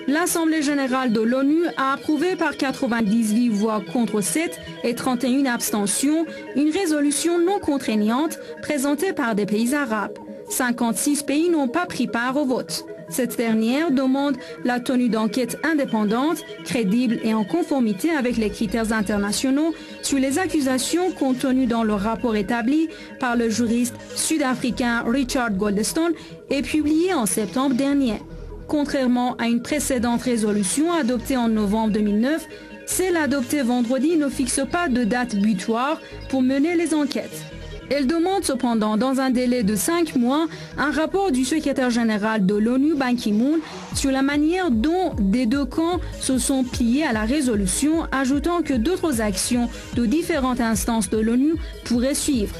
L'Assemblée générale de l'ONU a approuvé par 98 voix contre 7 et 31 abstentions une résolution non contraignante présentée par des pays arabes. 56 pays n'ont pas pris part au vote. Cette dernière demande la tenue d'enquêtes indépendantes, crédibles et en conformité avec les critères internationaux sur les accusations contenues dans le rapport établi par le juriste sud-africain Richard Goldstone et publié en septembre dernier. Contrairement à une précédente résolution adoptée en novembre 2009, celle adoptée vendredi ne fixe pas de date butoir pour mener les enquêtes. Elle demande cependant, dans un délai de 5 mois, un rapport du secrétaire général de l'ONU, Ban Ki-moon, sur la manière dont des deux camps se sont pliés à la résolution, ajoutant que d'autres actions de différentes instances de l'ONU pourraient suivre.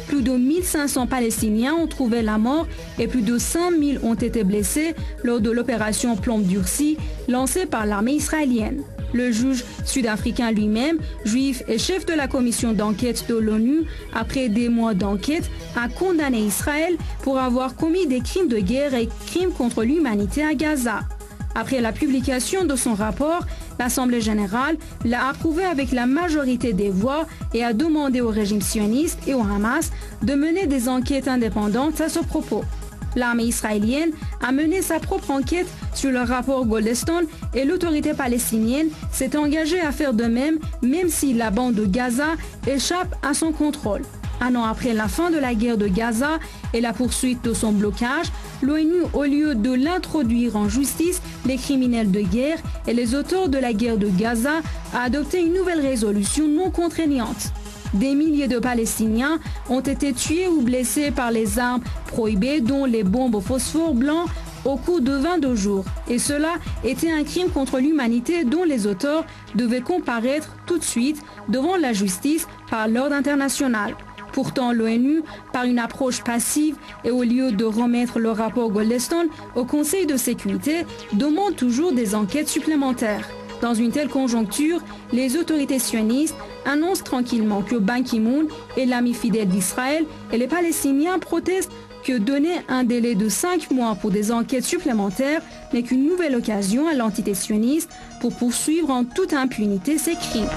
Plus de 1500 Palestiniens ont trouvé la mort et plus de 5000 ont été blessés lors de l'opération Plomb durci lancée par l'armée israélienne. Le juge sud-africain lui-même, juif et chef de la commission d'enquête de l'ONU, après des mois d'enquête, a condamné Israël pour avoir commis des crimes de guerre et crimes contre l'humanité à Gaza. Après la publication de son rapport, l'Assemblée générale l'a approuvé avec la majorité des voix et a demandé au régime sioniste et au Hamas de mener des enquêtes indépendantes à ce propos. L'armée israélienne a mené sa propre enquête sur le rapport Goldstone et l'autorité palestinienne s'est engagée à faire de même, même si la bande de Gaza échappe à son contrôle. Un an après la fin de la guerre de Gaza et la poursuite de son blocage, l'ONU, au lieu de l'introduire en justice, les criminels de guerre et les auteurs de la guerre de Gaza, a adopté une nouvelle résolution non contraignante. Des milliers de Palestiniens ont été tués ou blessés par les armes prohibées, dont les bombes au phosphore blanc, au cours de 22 jours. Et cela était un crime contre l'humanité dont les auteurs devaient comparaître tout de suite devant la justice par l'ordre international. Pourtant, l'ONU, par une approche passive et au lieu de remettre le rapport Goldstone au Conseil de sécurité, demande toujours des enquêtes supplémentaires. Dans une telle conjoncture, les autorités sionistes annoncent tranquillement que Ban Ki-moon est l'ami fidèle d'Israël et les Palestiniens protestent que donner un délai de 5 mois pour des enquêtes supplémentaires n'est qu'une nouvelle occasion à l'entité sioniste pour poursuivre en toute impunité ces crimes.